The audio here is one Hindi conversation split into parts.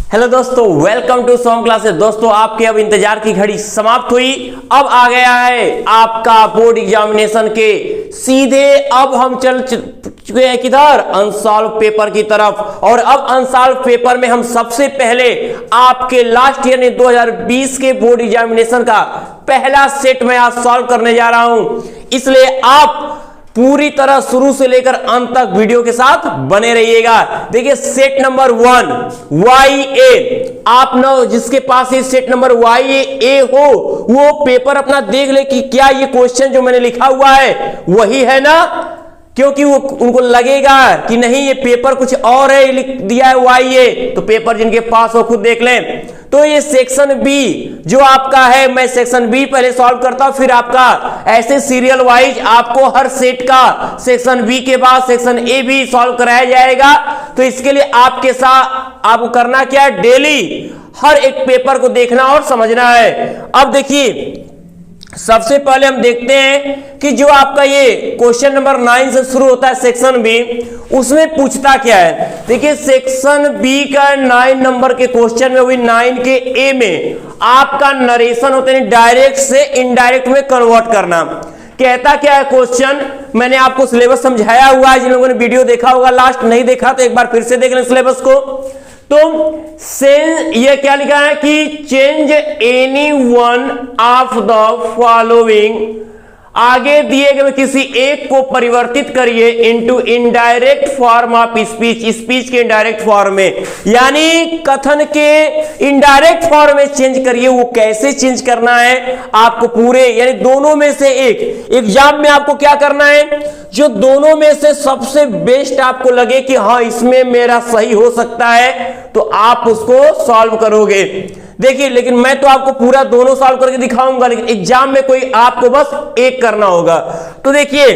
हेलो दोस्तों, वेलकम टू सोम क्लासेस। दोस्तों, आपके अब इंतजार की घड़ी समाप्त हुई। अब आ गया है आपका बोर्ड एग्जामिनेशन के सीधे अब हम चल चुके हैं किधर, अनसॉल्व पेपर की तरफ। और अब अनसॉल्व पेपर में हम सबसे पहले आपके लास्ट ईयर ने 2020 के बोर्ड एग्जामिनेशन का पहला सेट में आज सॉल्व करने जा रहा हूं, इसलिए आप पूरी तरह शुरू से लेकर अंत तक वीडियो के साथ बने रहिएगा। देखिए, सेट नंबर 1 YA, आप न जिसके पास ये सेट नंबर YA हो वो पेपर अपना देख ले कि क्या ये क्वेश्चन जो मैंने लिखा हुआ है वही है ना, क्योंकि वो उनको लगेगा कि नहीं ये पेपर कुछ और है, लिख दिया है YA। तो पेपर जिनके पास हो खुद देख लें। तो ये सेक्शन बी जो आपका है, मैं सेक्शन बी पहले सॉल्व करता हूं, फिर आपका ऐसे सीरियल वाइज आपको हर सेट का सेक्शन बी के बाद सेक्शन ए भी सॉल्व कराया जाएगा। तो इसके लिए आपके साथ आपको करना क्या है, डेली हर एक पेपर को देखना और समझना है। अब देखिए, सबसे पहले हम देखते हैं कि जो आपका ये क्वेश्चन नंबर 9 से शुरू होता है सेक्शन बी, उसमें पूछता क्या है। देखिए, सेक्शन बी का 9 नंबर के क्वेश्चन में, वही 9 के ए में आपका नरेशन होते हैं डायरेक्ट से इनडायरेक्ट में कन्वर्ट करना। कहता क्या है क्वेश्चन, मैंने आपको सिलेबस समझाया हुआ है, जिन लोगों ने वीडियो देखा होगा, लास्ट नहीं देखा तो एक बार फिर से देख लें सिलेबस को। तो ये क्या लिखा है कि change any one of the following, आगे दिए गए किसी एक को परिवर्तित करिए into indirect form of speech, speech के इनडायरेक्ट फॉर्म में, यानी कथन के इनडायरेक्ट फॉर्म में चेंज करिए। वो कैसे चेंज करना है आपको पूरे, यानी दोनों में से एक। एग्जाम में आपको क्या करना है, जो दोनों में से सबसे बेस्ट आपको लगे कि हाँ इसमें मेरा सही हो सकता है, तो आप उसको सॉल्व करोगे। देखिए, लेकिन मैं तो आपको पूरा दोनों सॉल्व करके दिखाऊंगा, लेकिन एग्जाम में कोई आपको बस एक करना होगा। तो देखिए,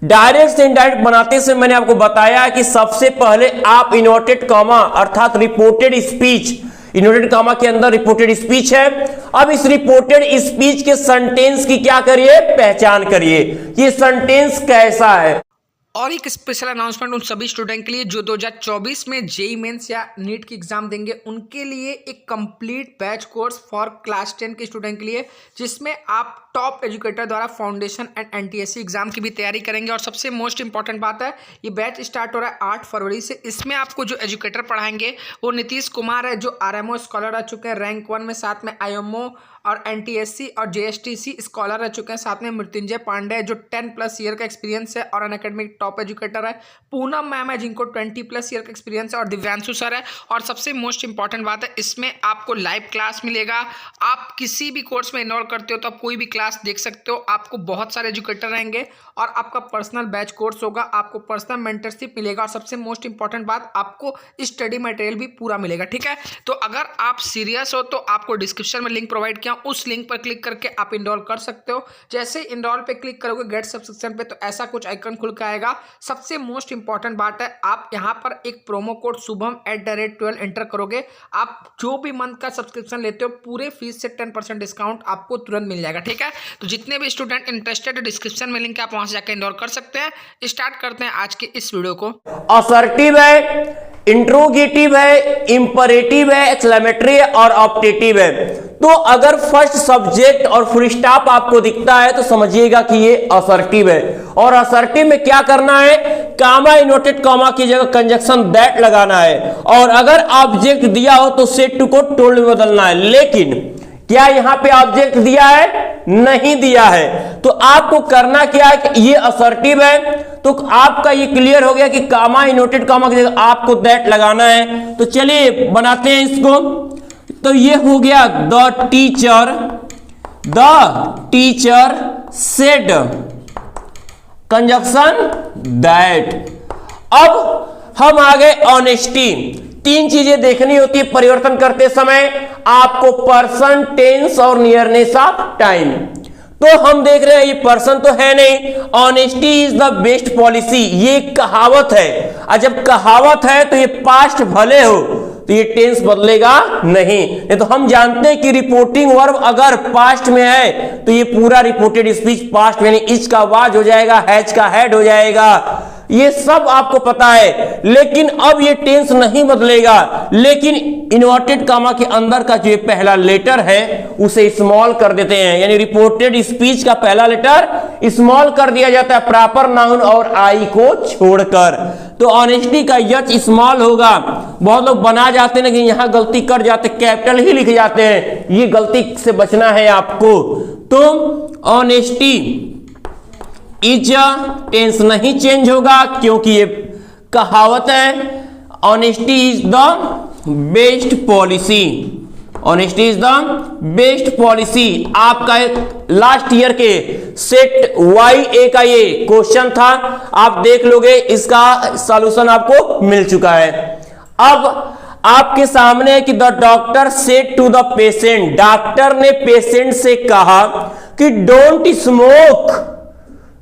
डायरेक्ट से इनडायरेक्ट बनाते से मैंने आपको बताया कि सबसे पहले आप इन्वर्टेड कॉमा अर्थात रिपोर्टेड स्पीच, इन्वर्टेड कॉमा के अंदर रिपोर्टेड स्पीच है। अब इस रिपोर्टेड स्पीच के सेंटेंस की क्या करिए, पहचान करिए, ये सेंटेंस कैसा है। और एक स्पेशल अनाउंसमेंट उन सभी स्टूडेंट के लिए जो 2024 में जेईई मेंस या नीट की एग्जाम देंगे, उनके लिए एक complete batch course for class 10 के स्टूडेंट के लिए, जिसमें आप टॉप एजुकेटर द्वारा फाउंडेशन एंड एनटीएससी एग्जाम की भी तैयारी करेंगे। और सबसे मोस्ट इंपॉर्टेंट बात है, ये बैच स्टार्ट हो रहा है 8 फरवरी से। इसमें आपको जो एजुकेटर पढ़ाएंगे वो नीतीश कुमार है, जो आरएमओ स्कॉलर रह चुके हैं रैंक 1 में, साथ में आईएमओ और एनटीएससी और जेएसटीसी स्कॉलर रह चुके हैं, साथ में मृत्युंजय पांडे जो 10+ ईयर का एक्सपीरियंस है और अनअकैडमिक टॉप एजुकेटर है, पूनम मैम है जिनको 20+ ईयर का एक्सपीरियंस है, और दिव्यांशु सर है। और सबसे मोस्ट इंपॉर्टेंट बात है, इसमें आपको लाइव क्लास मिलेगा। आप किसी भी कोर्स में इनरोल करते हो तो आप कोई भी क्लास देख सकते हो। आपको बहुत सारे एजुकेटर रहेंगे और आपका पर्सनल बैच कोर्स होगा, आपको पर्सनल मेंटरशिप मिलेगा, और सबसे मोस्ट इंपॉर्टेंट बात, आपको स्टडी मटेरियल भी पूरा मिलेगा। ठीक है, तो अगर आप सीरियस हो तो आपको डिस्क्रिप्शन में लिंक प्रोवाइड किया, उस लिंक पर क्लिक करके आप इनरोल कर सकते हो। जैसे इनरोल पे क्लिक करोगे गेट सब्सक्रिप्शन पे, तो ऐसा कुछ आइकन खुल के आएगा। सबसे मोस्ट इंपॉर्टेंट बात है, आप यहां पर एक प्रोमो कोड शुभम @12 एंटर करोगे। आप जो भी मंथ का सब्सक्रिप्शन लेते हो पूरे फीस से 10% डिस्काउंट आपको तुरंत मिल जाएगा। ठीक है, तो जितने भी स्टूडेंट इंटरेस्टेड है, डिस्क्रिप्शन में लिंक है, आप वहां से जाकर इनरोल कर सकते हैं। स्टार्ट करते हैं आज के इस वीडियो को। असर्टिव है, इंट्रोगेटिव है, इंपरेटिव है, एक्सक्लेमेटरी है और ऑप्टेटिव है। तो अगर फर्स्ट सब्जेक्ट और फुल स्टॉप आपको दिखता है तो समझिएगा कि ये असर्टिव है। और असर्टिव में क्या करना है, कामा इन्वर्टेड कॉमा की जगह कंजक्शन दैट लगाना है, और अगर ऑब्जेक्ट दिया हो तो सेट टू को टोल्ड में बदलना है। लेकिन क्या यहां पे ऑब्जेक्ट दिया है, नहीं दिया है, तो आपको करना क्या है कि ये असर्टिव है, तो आपका ये क्लियर हो गया कि कामा इन्वर्टेड कॉमा की जगह आपको दैट लगाना है। तो चलिए बनाते हैं इसको। तो ये हो गया the teacher said conjunction that. अब हम आ गए ऑनेस्टी। 3 चीजें देखनी होती है परिवर्तन करते समय आपको, पर्सन, टेंस और नियरनेस ऑफ टाइम। तो हम देख रहे हैं ये पर्सन तो है नहीं, honesty is the best policy, ये कहावत है। और जब कहावत है तो ये पास्ट भले हो तो ये टेंस बदलेगा नहीं। तो हम जानते हैं कि रिपोर्टिंग वर्ब अगर पास्ट में है तो ये पूरा रिपोर्टेड स्पीच पास्ट में, इज का वाज हो जाएगा, हैज का हैड हो जाएगा, ये सब आपको पता है, लेकिन अब ये टेंस नहीं बदलेगा। लेकिन इन्वर्टेड कामा के अंदर का जो पहला लेटर है उसे स्मॉल कर देते हैं, यानी रिपोर्टेड स्पीच का पहला लेटर स्मॉल कर दिया जाता है प्रॉपर नाउन और आई को छोड़कर। तो ऑनेस्टी का यच स्मॉल होगा। बहुत लोग बना जाते हैं लेकिन यहां गलती कर जाते, कैपिटल ही लिख जाते हैं, ये गलती से बचना है आपको। तो ऑनेस्टी इज टेंस नहीं चेंज होगा क्योंकि ये कहावत है, honesty is the best policy. Honesty is the best policy. आपका लास्ट ईयर के सेट YA का ये क्वेश्चन था, आप देख लोगे, इसका सॉल्यूशन आपको मिल चुका है। अब आपके सामने है कि the doctor said to the patient, doctor ने पेशेंट से कहा कि डोंट स्मोक,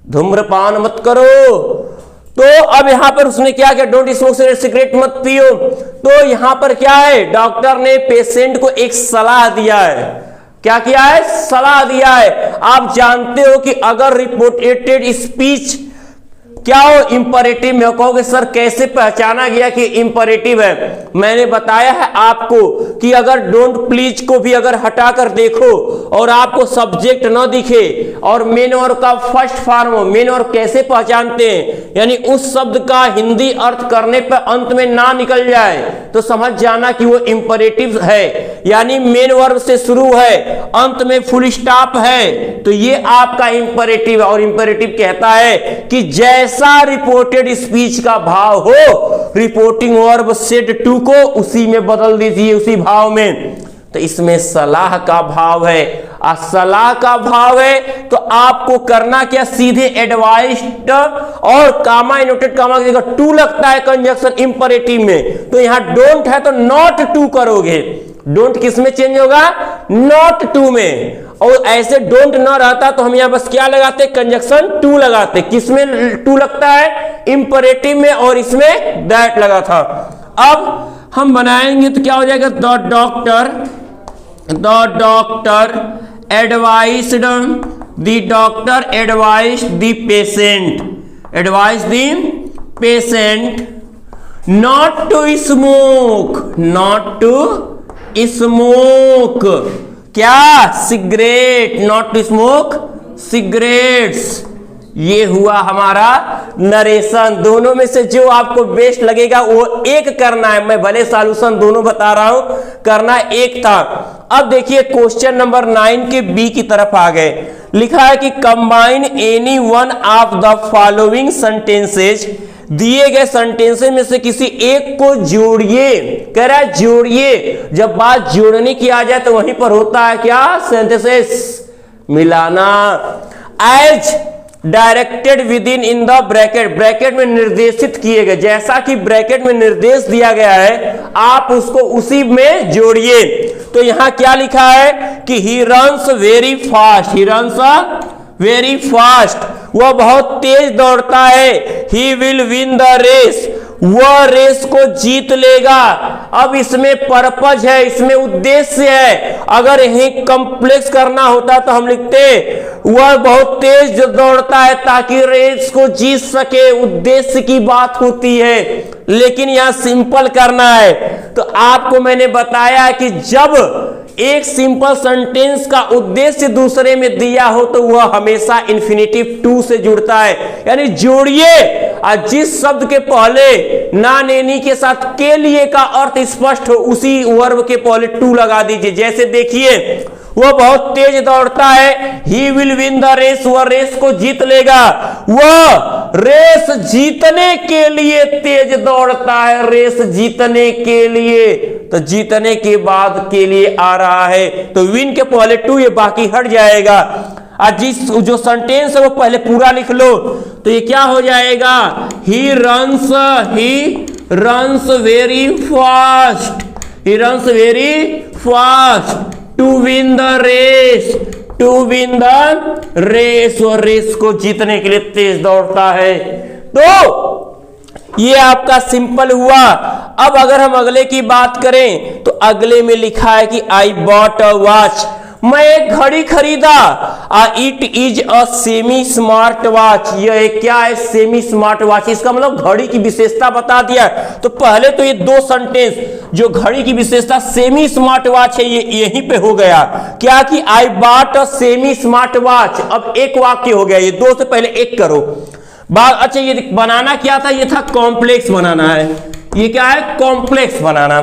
धूम्रपान मत करो। तो अब यहां पर उसने क्या किया, डोंट स्मोक सिगरेट मत पियो। तो यहां पर क्या है, डॉक्टर ने पेशेंट को एक सलाह दिया है। क्या किया है, सलाह दिया है। आप जानते हो कि अगर रिपोर्टेड स्पीच क्या हो, इंपरेटिव में हो। कहोगे सर कैसे पहचाना गया कि इंपरेटिव है? मैंने बताया है आपको कि अगर डोंट प्लीज को भी अगर हटाकर देखो और आपको सब्जेक्ट न दिखे और मेन वर्ब का फर्स्ट फॉर्म हो, मेन वर्ब कैसे पहचानते हैं, यानी उस शब्द का हिंदी अर्थ करने पर अंत में ना निकल जाए तो समझ जाना कि वो इंपरेटिव है, यानी मेन वर्ब से शुरू है, अंत में फुल स्टॉप है, तो ये आपका इंपरेटिव है। और इंपरेटिव कहता है कि जैसा रिपोर्टेड स्पीच का भाव हो, रिपोर्टिंग वर्ब सेड टू को उसी में बदल दीजिए, उसी भाव में। तो इसमें सलाह का भाव है, सलाह का भाव है तो आपको करना क्या, सीधे एडवाइस्ड और कामा इनवर्टेड कामा की जगह टू लगता है कंजक्शन इंपरेटिव में, तो यहां डोंट है तो नॉट टू करोगे। डोंट किस में चेंज होगा, नॉट टू में। और ऐसे डोंट न रहता तो हम यहां बस क्या लगाते, कंजक्शन टू लगाते। किसमें टू लगता है, इंपरेटिव में, और इसमें दैट लगा था। अब हम बनाएंगे तो क्या हो जाएगा, the doctor advised the patient not to smoke, क्या, cigarette, not to smoke cigarettes. ये हुआ हमारा नरेशन। दोनों में से जो आपको बेस्ट लगेगा वो एक करना है। मैं भले सॉल्यूशन दोनों बता रहा हूं, करना एक था। अब देखिए क्वेश्चन नंबर 9 के बी की तरफ आ गए। लिखा है कि combine any one of the following sentences, दिए गए सेंटेंसेस में से किसी एक को जोड़िए। कह रहा है जोड़िए। जब बात जोड़ने की आ जाए तो वहीं पर होता है क्या, सेंटेंसेस मिलाना। As directed within the bracket, bracket में निर्देशित किए गए, जैसा कि ब्रैकेट में निर्देश दिया गया है आप उसको उसी में जोड़िए। तो यहां क्या लिखा है कि he runs very fast, he runs very fast, वह बहुत तेज दौड़ता है। He will win the race, वह रेस को जीत लेगा। अब इसमें पर्पज है, इसमें उद्देश्य है। अगर यही कंप्लेक्स करना होता तो हम लिखते वह बहुत तेज दौड़ता है ताकि रेस को जीत सके, उद्देश्य की बात होती है। लेकिन यहां सिंपल करना है तो आपको मैंने बताया कि जब एक सिंपल सेंटेंस का उद्देश्य दूसरे में दिया हो तो वह हमेशा इंफिनिटिव टू से जुड़ता है, यानी जोड़िए और जिस शब्द के पहले ना नेनी के साथ के लिए का अर्थ स्पष्ट हो उसी वर्ब के पहले टू लगा दीजिए। जैसे देखिए वह बहुत तेज दौड़ता है, he will win the race, वह रेस को जीत लेगा। वह रेस जीतने के लिए तेज दौड़ता है, रेस जीतने के लिए, तो जीतने के बाद के लिए आ रहा है तो विन के पहले टू, ये बाकी हट जाएगा। और जिस जो सेंटेंस है वो पहले पूरा लिख लो तो ये क्या हो जाएगा, he runs very fast, he runs very fast to win the race, to win the race, और रेस को जीतने के लिए तेज दौड़ता है। तो ये आपका सिंपल हुआ। अब अगर हम अगले की बात करें तो अगले में लिखा है कि आई बॉट अ वॉच, मैं एक घड़ी खरीदा, it is a semi smart watch. यह क्या है? Semi smart watch. इसका मतलब घड़ी की विशेषता बता दिया। तो पहले तो ये दो सेंटेंस जो घड़ी की विशेषता सेमी स्मार्ट वॉच है ये यहीं पे हो गया क्या कि I bought a semi smart watch. अब एक वाक्य हो गया, ये दो से पहले एक करो बात। अच्छा ये बनाना क्या था? ये था कॉम्प्लेक्स बनाना है। ये क्या है? कॉम्प्लेक्स बनाना।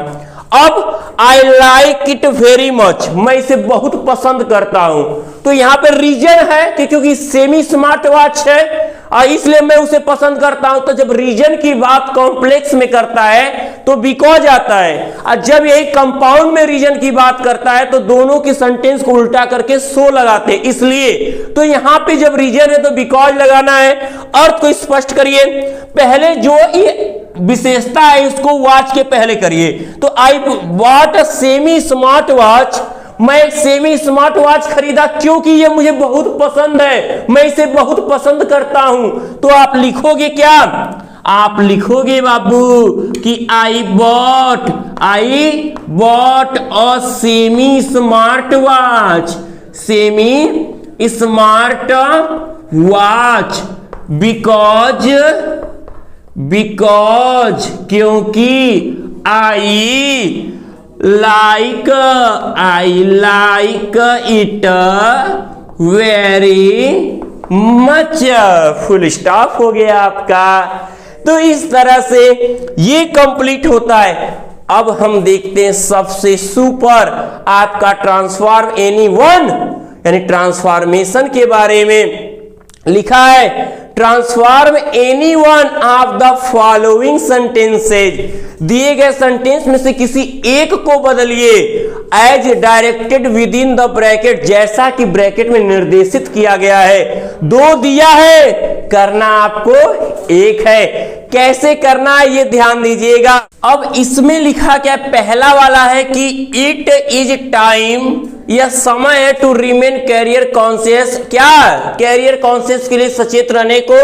अब आई लाइक इट वेरी मच, मैं इसे बहुत पसंद करता हूं। तो यहां पे रीजन है कि क्योंकि सेमी स्मार्ट वॉच है और इसलिए मैं उसे पसंद करता हूं। तो जब रीजन की बात कॉम्प्लेक्स में करता है तो बिकॉज आता है, और जब यही कंपाउंड में रीजन की बात करता है तो दोनों की सेंटेंस को उल्टा करके सो लगाते हैं इसलिए। तो यहां पे जब रीजन है तो बिकॉज लगाना है। अर्थ को स्पष्ट करिए, पहले जो ये विशेषता है उसको वॉच के पहले करिए। तो आई bought a semi smart watch, मैं एक सेमी स्मार्ट वॉच खरीदा क्योंकि ये मुझे बहुत पसंद है, मैं इसे बहुत पसंद करता हूं। तो आप लिखोगे क्या? आप लिखोगे बाबू कि I bought a semi smart watch, semi smart watch because क्योंकि I like it very much. Full stop हो गया आपका। तो इस तरह से ये कंप्लीट होता है। अब हम देखते हैं सबसे सुपर आपका ट्रांसफॉर्म एनीवन यानी ट्रांसफॉर्मेशन के बारे में लिखा है। Transform any one of the following sentences, दिए गए सेंटेंस में से किसी एक को बदलिए as directed within the bracket, जैसा कि ब्रैकेट में निर्देशित किया गया है। दो दिया है, करना आपको एक है। कैसे करना है ये ध्यान दीजिएगा। अब इसमें लिखा क्या? पहला वाला है कि इट इज टाइम, यह समय है टू रिमेन कैरियर कॉन्शियस। क्या? कैरियर कॉन्शियस के लिए सचेत रहने को।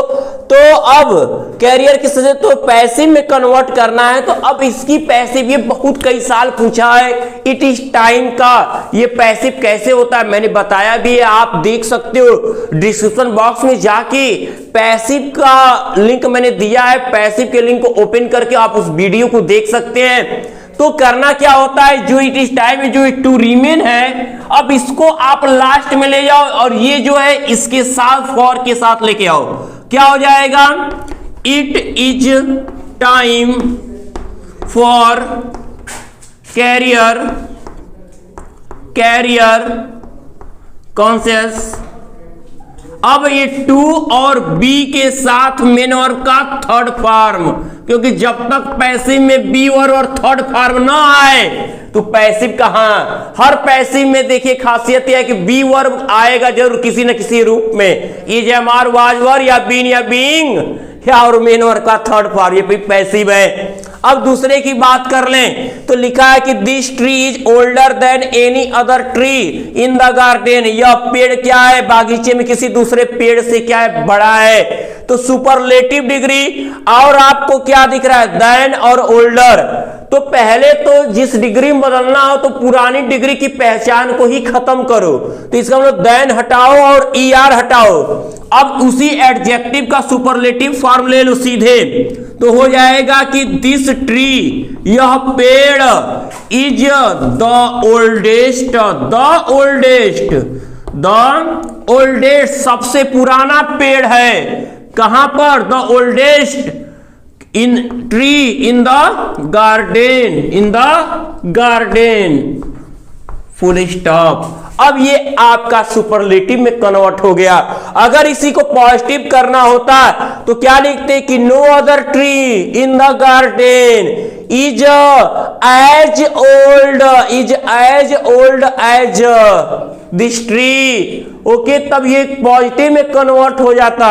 तो अब कैरियर के सचेत तो पैसिव में कन्वर्ट करना है। तो अब इसकी पैसिव, ये बहुत कई साल पूछा है इट इज टाइम का, ये पैसिव कैसे होता है मैंने बताया भी है, आप देख सकते हो डिस्क्रिप्शन बॉक्स में जाके। पैसिव का लिंक मैंने दिया है, पैसिव के लिंक को ओपन करके आप उस वीडियो को देख सकते हैं। तो करना क्या होता है? जो इट इज टाइम है, जो इट टू रिमेन है, अब इसको आप लास्ट में ले जाओ और ये जो है इसके साथ फॉर के साथ लेके आओ। क्या हो जाएगा? It is time for career conscious. अब ये टू और बी के साथ मेन वर्ब का थर्ड फॉर्म, क्योंकि जब तक पैसिव में बी वर्ब और थर्ड फॉर्म ना आए तो पैसिव कहां? हर पैसिव में देखिए खासियत यह है कि बी वर्ब आएगा जरूर किसी न किसी रूप में, is am are was were या बीन या बीइंग या और मेन वर्ब का थर्ड फॉर्म, ये पैसिव है। अब दूसरे की बात कर लें तो लिखा है कि this tree is older than any other tree in the garden, यह पेड़ क्या है बागीचे में किसी दूसरे पेड़ से क्या है? बड़ा है। तो सुपरलेटिव डिग्री, और आपको क्या दिख रहा है? देन और ओल्डर। तो पहले तो जिस डिग्री में बदलना हो तो पुरानी डिग्री की पहचान को ही खत्म करो। तो इसका मतलब देन हटाओ और ER हटाओ। अब उसी एडजेक्टिव का सुपरलेटिव फॉर्म ले लो सीधे, तो हो जाएगा कि दिस ट्री, यह पेड़, इज द ओल्डेस्ट सबसे पुराना पेड़ है। कहां पर? The oldest in tree in the garden, full stop. अब ये आपका सुपरलेटिव में कन्वर्ट हो गया। अगर इसी को पॉजिटिव करना होता तो क्या लिखते कि no other tree in the garden is as old as this tree. Okay, तब ये पॉजिटिव में कन्वर्ट हो जाता।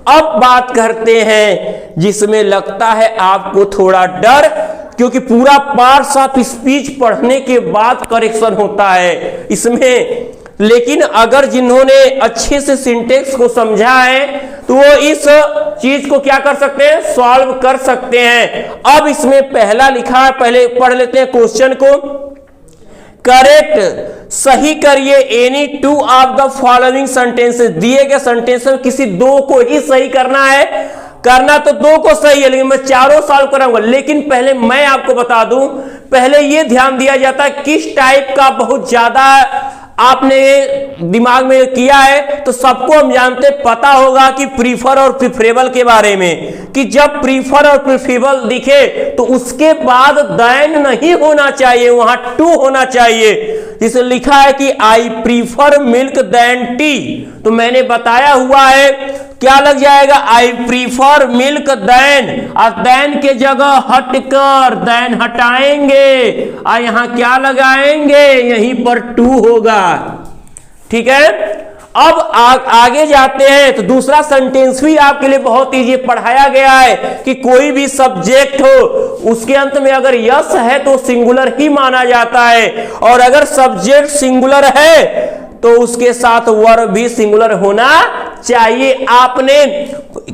अब बात करते हैं जिसमें लगता है आपको थोड़ा डर, क्योंकि पूरा पार्ट्स ऑफ स्पीच पढ़ने के बाद करेक्शन होता है इसमें। लेकिन अगर जिन्होंने अच्छे से सिंटेक्स को समझा है तो वो इस चीज को क्या कर सकते हैं? सॉल्व कर सकते हैं। अब इसमें पहला लिखा है, पहले पढ़ लेते हैं क्वेश्चन को। करेक्ट सही करिए any two of the following sentences. दिए गए सेंटेंस में किसी दो को ही सही करना है। करना तो दो को सही है, लेकिन मैं चारों सॉल्व कराऊंगा। लेकिन पहले मैं आपको बता दूं, पहले यह ध्यान दिया जाता है किस टाइप का बहुत ज्यादा आपने दिमाग में किया है। तो सबको हम जानते पता होगा कि प्रीफर और प्रिफरेबल के बारे में, कि जब प्रीफर और प्रिफरेबल दिखे तो उसके बाद देन नहीं होना चाहिए, वहां टू होना चाहिए। जिसे लिखा है कि I prefer milk than tea, तो मैंने बताया हुआ है क्या लग जाएगा, आई प्रीफर मिल्क देन, और देन के जगह हटकर देन हटाएंगे और यहां क्या लगाएंगे, यहीं पर टू होगा। ठीक है, अब आगे जाते हैं। तो दूसरा सेंटेंस भी आपके लिए बहुत इजी पढ़ाया गया है कि कोई भी सब्जेक्ट हो उसके अंत में अगर यस है तो सिंगुलर ही माना जाता है, और अगर सब्जेक्ट सिंगुलर है तो उसके साथ वर्ब भी सिंगुलर होना चाहिए। आपने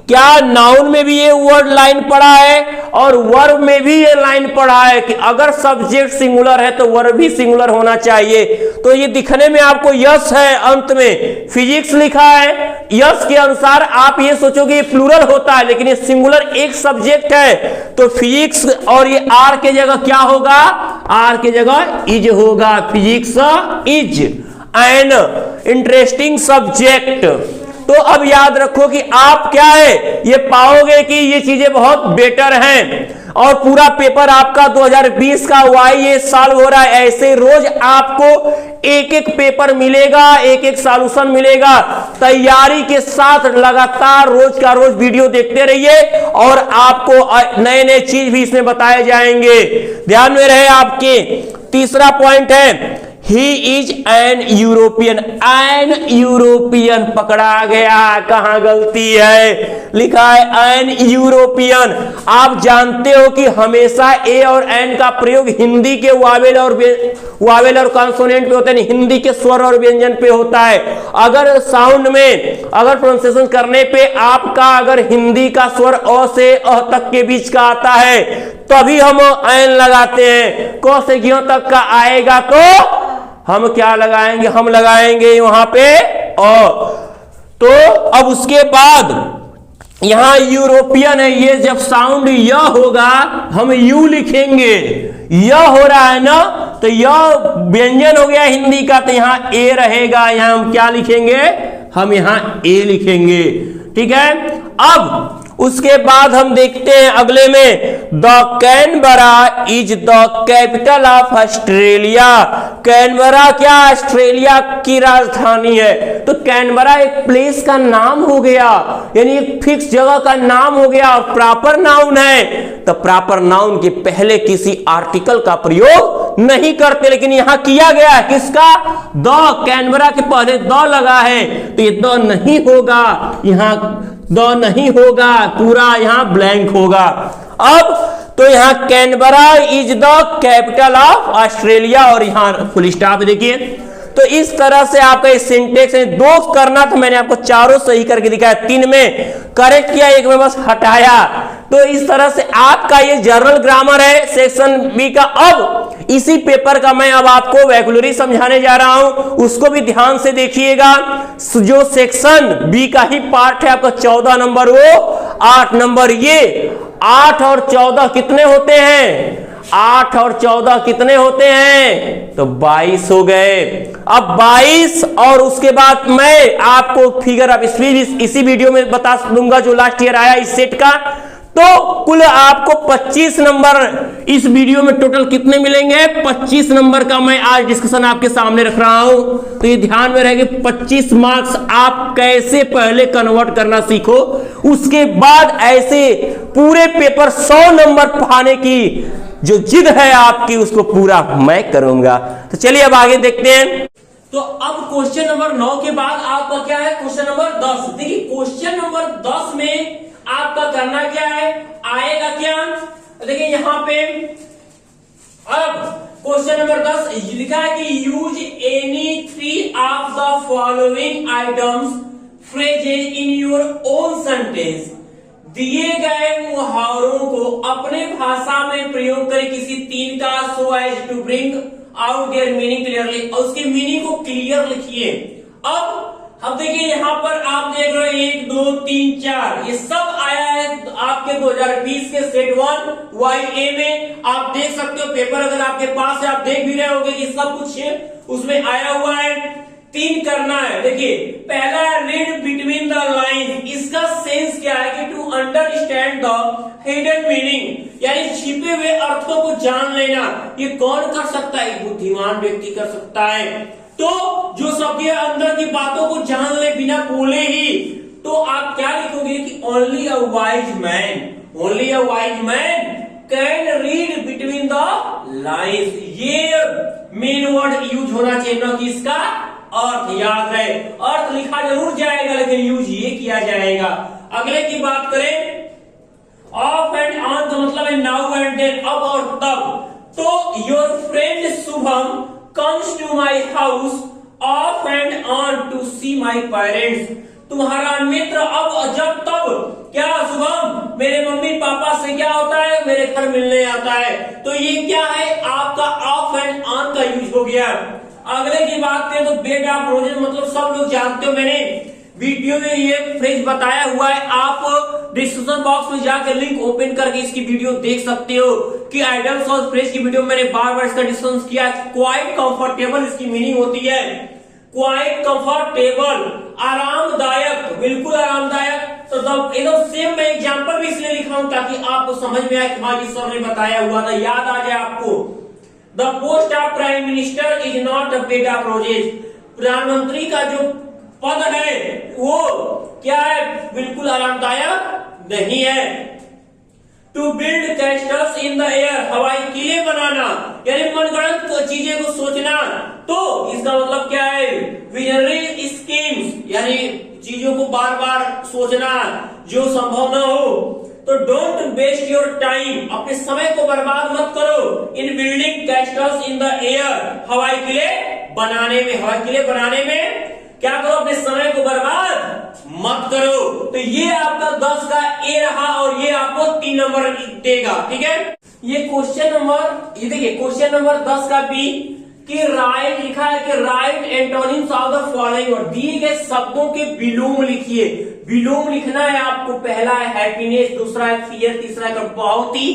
क्या नाउन में भी ये वर्ड लाइन पढ़ा है और वर्ब में भी ये लाइन पढ़ा है कि अगर सब्जेक्ट सिंगुलर है तो वर्ब भी सिंगुलर होना चाहिए। तो ये दिखने में आपको यस है, अंत में फिजिक्स लिखा है, यस के अनुसार आप ये सोचोगे ये प्लूरल होता है, लेकिन ये सिंगुलर एक सब्जेक्ट है तो फिजिक्स, और ये आर के जगह क्या होगा, आर के जगह इज होगा। Physics is an interesting subject. तो अब याद रखो कि आप क्या है, ये पाओगे कि ये चीजें बहुत बेटर हैं, और पूरा पेपर आपका 2020 का ये सॉल्व हो रहा है। ऐसे रोज आपको एक एक पेपर मिलेगा, एक एक सॉल्यूशन मिलेगा। तैयारी के साथ लगातार रोज का रोज वीडियो देखते रहिए और आपको नए नए चीज भी इसमें बताए जाएंगे। ध्यान में रहे आपके। तीसरा पॉइंट है he is an European. An European पकड़ा गया, कहां गलती है, लिखा है एन यूरोपियन। आप जानते हो कि हमेशा ए और एन का प्रयोग हिंदी के वावेल और कॉन्सोनेंट पे होता है, हिंदी के स्वर और व्यंजन पे होता है। अगर साउंड में, अगर प्रोनाउंसिएशन करने पे आपका अगर हिंदी का स्वर अ से अ तक के बीच का आता है तभी हम एन लगाते हैं। क से ज्यों तक का आएगा तो हम क्या लगाएंगे, हम लगाएंगे वहां पे अ। तो अब उसके बाद यहां यूरोपियन है, ये जब साउंड य होगा हम यू लिखेंगे। य हो रहा है ना, तो य व्यंजन हो गया हिंदी का, तो यहां ए रहेगा। यहां हम क्या लिखेंगे, हम यहां ए लिखेंगे। ठीक है, अब उसके बाद हम देखते हैं अगले में, the Canberra is the capital of Australia. Canberra क्या ऑस्ट्रेलिया की राजधानी है, तो कैनबरा एक प्लेस का नाम हो गया, यानी एक फिक्स जगह का नाम हो गया, प्रॉपर नाउन है। तो प्रॉपर नाउन के पहले किसी आर्टिकल का प्रयोग नहीं करते, लेकिन यहां किया गया है। किसका, द, कैनबरा के पहले द लगा है तो ये द नहीं होगा, यहां द नहीं होगा, पूरा यहां ब्लैंक होगा। अब तो यहां Canberra is the capital of Australia और यहां फुल स्टॉप देखिए। तो इस तरह से आपका इस सिंटेक्स में दो करना था, मैंने आपको चारों सही करके दिखाया, 3 में करेक्ट किया, 1 में बस हटाया। तो इस तरह से आपका ये जनरल ग्रामर है सेक्शन बी का। अब इसी पेपर का मैं अब आपको वोकैबुलरी समझाने जा रहा हूं, उसको भी ध्यान से देखिएगा। जो सेक्शन बी का ही पार्ट है आपका 14 नंबर, वो 8 नंबर, ये 8 और 14 कितने होते हैं, 8 और 14 कितने होते हैं, तो 22 हो गए। अब 22 और उसके बाद मैं आपको फिगर अब इसी वीडियो में बता दूंगा जो लास्ट ईयर आया इस सेट का। तो कुल आपको 25 नंबर इस वीडियो में टोटल कितने मिलेंगे, 25 नंबर का मैं आज डिस्कशन आपके सामने रख रहा हूं। तो ये ध्यान में रहेगा, 25 मार्क्स आप कैसे पहले कन्वर्ट करना सीखो, उसके बाद ऐसे पूरे पेपर 100 नंबर पाने की जो जिद है आपकी उसको पूरा मैं करूंगा। तो चलिए अब आगे देखते हैं। तो अब क्वेश्चन नंबर 9 के बाद आपका क्या है, क्वेश्चन नंबर 10। देखिए क्वेश्चन नंबर 10 में आपका करना क्या है, आएगा क्या, देखिए यहां पे अब क्वेश्चन नंबर 10 लिखा है कि use any 3 of the following items phrases in your own sentence दिए गए मुहावरों को अपने भाषा में प्रयोग करें किसी तीन का, so as to bring out their meaning clearly, और उसके मीनिंग को क्लियर लिखिए। अब देखिए यहाँ पर आप देख रहे हैं 1 2 3 4 ये सब आया है आपके 2020 के सेट 1 YA में। आप देख सकते हो, पेपर अगर आपके पास है आप देख भी रहे होंगे कि सब कुछ उसमें आया हुआ है। 3 करना है। देखिए पहला है रीड बिटवीन द लाइन, इसका सेंस क्या है कि to understand the hidden meaning, यानी छिपे हुए अर्थों को जान लेना। ये कौन कर सकता है? बुद्धिमान व्यक्ति कर सकता है। तो जो सबके अंदर की बातों को जान ले बिना बोले ही, तो आप क्या लिखोगे कि only a wise man can read between the lines. ये मेन वर्ड यूज होना चाहिए, न कि इसका अर्थ। याद रहे, अर्थ लिखा जरूर जाएगा लेकिन यूज ये किया जाएगा। अगले की बात करें, ऑफ एंड ऑन का मतलब है नाउ एंड देन, अब और तब। तो your friend Shubham comes to my house off and on to see my parents. तुम्हारा मित्र अब जब तब क्या शुभम मेरे मम्मी पापा से क्या होता है? मेरे घर मिलने आता है। तो ये क्या है? आपका ऑफ एंड ऑन का यूज हो गया। अगले की बात करें तो बेड ऑफ रोजेस, मतलब सब लोग जानते हो, मैंने वीडियो में ये फ्रेज बताया हुआ है। आप डिस्क्रिप्शन बॉक्स में जाकर लिंक ओपन करके इसकी वीडियो देख सकते हो कि आइडल्स और फ्रेज की वीडियो मैंने बार इसका डिस्कशन किया। क्वाइट कंफर्टेबल इसकी मीनिंग होती है, क्वाइट कंफर्टेबल, आरामदायक, बिल्कुल आरामदायक। तो सेम मैं एग्जांपल भी इसलिए लिखा हूं ताकि आपको समझ में आए कि हाँ ये सर ने बताया हुआ था, याद आ जाए आपको। The post of prime minister is not a bed of roses. प्रधानमंत्री का जो पद है वो क्या है? बिल्कुल आरामदायक नहीं है। To build castles in the air, हवाई किले बनाना, यानी मनगढ़ंत चीजें को सोचना। तो इसका मतलब क्या है? विजनरी स्कीम्स, यानी चीजों को बार बार सोचना जो संभव न हो। तो डोंट वेस्ट योर टाइम, अपने समय को बर्बाद मत करो in building castles in the air, हवाई किले बनाने में क्या करो? अपने समय को बर्बाद मत करो। तो ये आपका 10 का ए रहा और ये आपको 3 नंबर देगा। ठीक है, ये क्वेश्चन नंबर, ये देखिए क्वेश्चन नंबर 10 का बी कि राइट लिखा है कि right antonyms of the following word, दिए गए शब्दों के विलोम लिखिए। विलोम लिखना है आपको। पहला है हैप्पीनेस, दूसरा है फियर, तीसरा है बहुत ही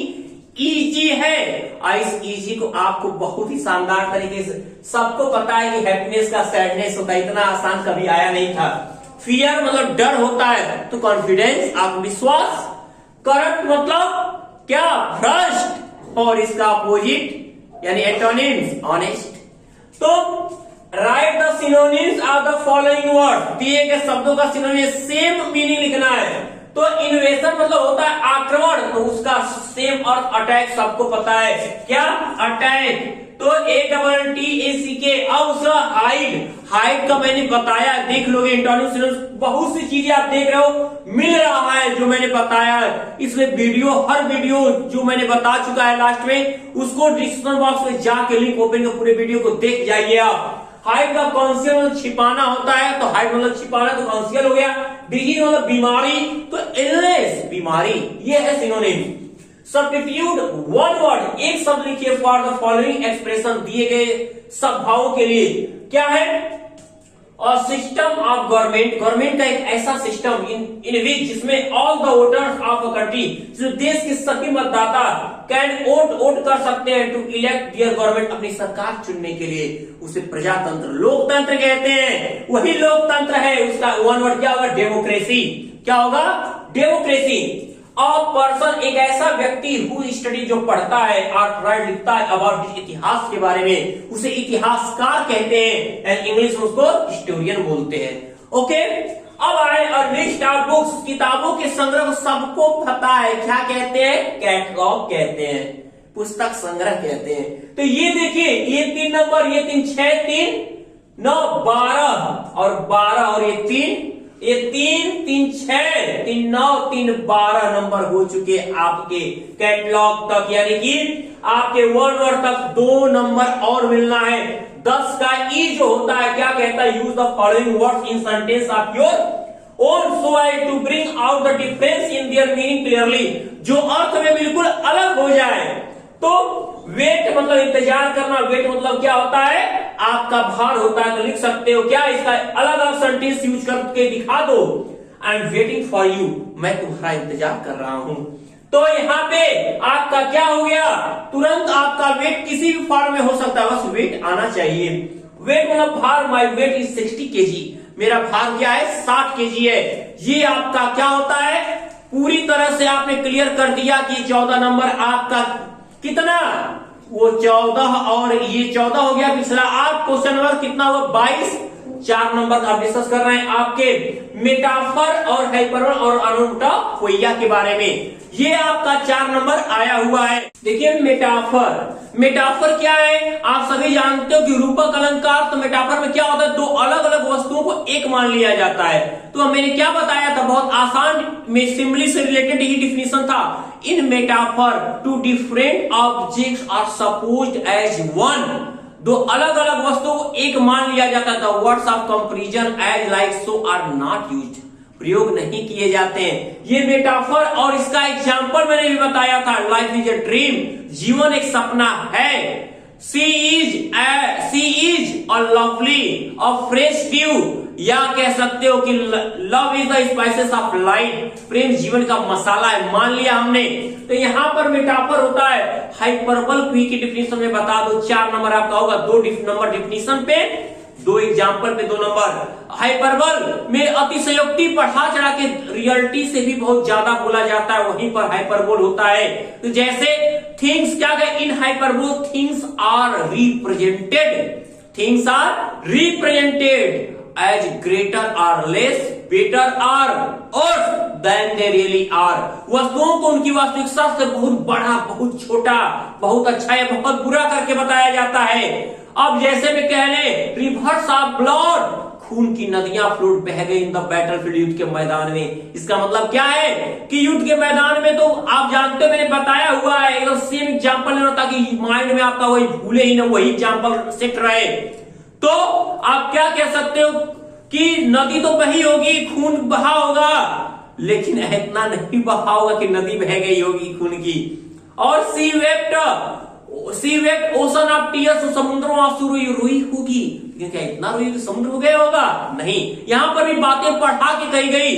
इजी है। इस इजी को आपको बहुत ही शानदार तरीके से, सबको पता है कि हैप्पीनेस का सैडनेस होता है, इतना आसान कभी आया नहीं था। फियर मतलब डर होता है, तो कॉन्फिडेंस आत्मविश्वास। करप्ट मतलब क्या? भ्रष्ट। और इसका अपोजिट यानी एंटोनिम्स ऑनेस्ट। तो right the synonyms of the following word, दिए गए शब्दों का सिनोनिम सेम मीनिंग लिखना है। तो इन्वेशन मतलब होता है आक्रमण, तो उसका सेम अर्थ अटैक सबको पता है। क्या? अटैक। तो ATTACK। अब उसका हाइड का मैंने बताया, देख लोगे इंटोनिम्स, बहुत सी चीजें आप देख रहे हो मिल रहा है जो मैंने बताया है। इसलिए हर वीडियो जो मैंने बता चुका है लास्ट में, उसको डिस्क्रिप्शन बॉक्स में जाके लिंक ओपन कर पूरे वीडियो को देख जाइए आप। हाइड का कॉन्सियल मतलब छिपाना होता है, तो हाइड मतलब छिपाना, तो कॉन्सियल हो गया। डिजीज मतलब बीमारी, तो इलनेस बीमारी, ये है सिनोनिम। सब्स्टिट्यूट वन वर्ड, एक शब्द लिखिए फॉर द फॉलोइंग एक्सप्रेशन, दिए गए सब भावों के लिए। क्या है? और सिस्टम ऑफ गवर्नमेंट का एक ऐसा सिस्टम इन विच जिसमें all the voters of a country, जो देश के सभी मतदाता कैन वोट कर सकते हैं टू इलेक्ट दियर गवर्नमेंट, अपनी सरकार चुनने के लिए। उसे प्रजातंत्र, लोकतंत्र कहते हैं। वही लोकतंत्र है। उसका वन वर्ड क्या होगा? डेमोक्रेसी। क्या होगा? डेमोक्रेसी। अ पर्सन एक ऐसा व्यक्ति हु स्टडी, जो पढ़ता है और राइट लिखता है अबाउट इतिहास के बारे में, उसे इतिहासकार कहते हैं। एंड इंग्लिश में उसको हिस्टोरियन बोलते हैं। ओके, अब आए और लिस्ट ऑफ बुक्स, किताबों के संग्रह को सबको पता है, क्या कहते हैं? कैटलॉग कहते हैं, पुस्तक संग्रह कहते हैं। तो ये देखिए, ये 3 नंबर, ये 3 6 3 9 12 और 12 और ये 3 3 6 3 9 3 12 नंबर हो चुके आपके कैटलॉग तक, यानी कि आपके वर्ड तक 2 नंबर और मिलना है। 10 का ई जो होता है क्या कहता है? Use the following words in sentence of your on so as to bring out the difference in their meaning clearly, जो अर्थ में बिल्कुल अलग हो जाए। तो वेट मतलब इंतजार करना, वेट मतलब क्या होता है, आपका भार होता है। तो लिख सकते हो क्या, इसका अलग अलग सेंटेंस यूज करके दिखा दो। I am waiting for you, मैं तुम्हारा इंतजार कर रहा हूं। तो यहाँ पे आपका क्या हो गया, तुरंत आपका वेट किसी भी फॉर्म में हो सकता है, बस वेट आना चाहिए। वेट मतलब भार, माई वेट इज 60 kg, मेरा भार क्या है 60 kg है। ये आपका क्या होता है, पूरी तरह से आपने क्लियर कर दिया कि 14 नंबर आपका कितना, वो 14 और ये 14 हो गया। पिछला 8 क्वेश्चन नंबर कितना हुआ 22। 4 नंबर आप डिस्कस कर रहे हैं आपके मेटाफर और हाइपरबोल और अनोमोटोपोइया के बारे में। ये आपका 4 नंबर आया हुआ है। देखिए मेटाफर, मेटाफर क्या है, आप सभी जानते हो कि रूपक अलंकार। तो मेटाफर में क्या होता है, दो अलग अलग वस्तुओं को एक मान लिया जाता है। तो मैंने क्या बताया था, बहुत आसान में सिंबली से रिलेटेड ही डिफिनेशन था। In metaphor two different objects are supposed as one, दो अलग अलग वस्तुओं को एक मान लिया जाता था। Words of comparison as like so are not used, प्रयोग नहीं किए जाते हैं ये मेटाफर। और इसका एग्जाम्पल मैंने भी बताया था, लाइफ इज अ ड्रीम, जीवन एक सपना है। She is a lovely a fresh dew, या कह सकते हो कि love is the spices of life, प्रेम जीवन का मसाला है, मान लिया हमने। तो यहाँ पर मेटाफर होता है। हाइपरबल की डिफिनेशन में बता दो, 4 नंबर आपका होगा, 2 नंबर डिफिनेशन पे, 2 एग्जाम्पल पे 2 नंबर। हाइपरबल में अतिशयोक्ति बढ़ा चढ़ा के रियलिटी से भी बहुत ज्यादा बोला जाता है, वहीं पर हाइपरबोल होता है। तो जैसे थिंग्स क्या गए, in hyperbole things are represented as greater or less, better or और देन दे रियली आर। वस्तुओं को उनकी वास्तविकता से बहुत बड़ा, बहुत छोटा, बहुत अच्छा या बहुत बुरा करके बताया जाता है। अब जैसे मैं कह ले, रिवर्स ऑफ ब्लड, खून की नदियां फ्लोट बह गई इन द बैटलफील्ड, युद्ध के मैदान में। इसका मतलब क्या है कि युद्ध के मैदान में, तो आप जानते हो मैंने बताया हुआ है, एकदम सेम एग्जांपल लेना ताकि माइंड में आपका वही भूले ही ना, वही एग्जांपल सेट रहे। तो आप क्या कह सकते हो कि नदी तो बही होगी, खून बहा होगा, लेकिन इतना नहीं बहा होगा कि नदी बह गई होगी खून की। और सी वेप्ट ओशन ऑफ टीयर्स, समुद्रों आंसू रोई होगी, क्या इतना रोई कि समुद्र हो गया होगा, नहीं। यहां पर भी बातें पढ़ा के कही गई,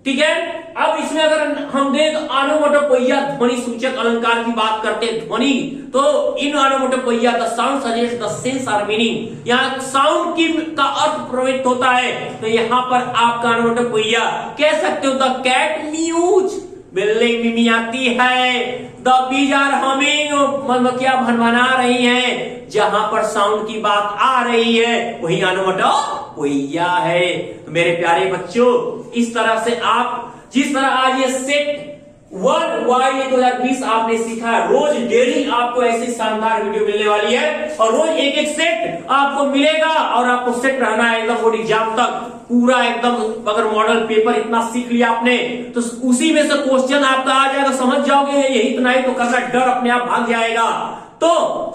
ठीक है। अब इसमें अगर हम देख ऑनोमोटोपोइया, ध्वनि सूचक अलंकार की बात करते हैं, ध्वनि, तो in onomatopoeia the sound suggest the sense और मीनिंग, यहाँ साउंड की का अर्थ प्रविष्ट होता है। तो यहाँ पर आपका ऑनोमोटोपोइया कह सकते हो, द कैट म्यूज, बिल्ली मिमियाती है, द बीज आर हमिंग, मधुमक्खियां भनभना रही हैं। जहां पर साउंड की बात आ रही है वही ऑनोमोटोपोइया है। तो मेरे प्यारे बच्चों, इस तरह से आप जिस तरह आज ये सेट 1 वाई 2020 आपने सीखा, रोज डेली आपको ऐसी शानदार वीडियो मिलने वाली है और रोज एक एक सेट आपको मिलेगा और आपको सेट रहना है एकदम बोर्ड एग्जाम तक पूरा एकदम। अगर मॉडल पेपर इतना सीख लिया आपने तो उसी में से क्वेश्चन आपका आ जाएगा, समझ जाओगे यही इतना ही तो करना, डर अपने आप भाग जाएगा। तो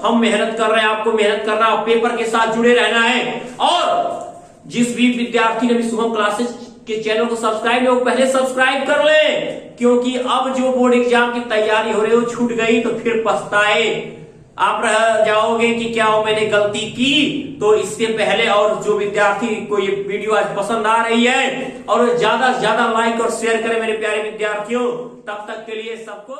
हम मेहनत कर रहे हैं, आपको मेहनत करना, पेपर के साथ जुड़े रहना है। और जिस भी विद्यार्थी ने भी शुभम क्लासेस के चैनल को सब्सक्राइब है वो पहले सब्सक्राइब कर ले, क्योंकि अब जो बोर्ड एग्जाम की तैयारी हो रही है वो छूट गई तो फिर पछताए आप रह जाओगे कि क्या मैंने गलती की। तो इससे पहले, और जो विद्यार्थी को ये वीडियो आज पसंद आ रही है और ज्यादा से ज्यादा लाइक और शेयर करें मेरे प्यारे विद्यार्थियों। तब तक के लिए सबको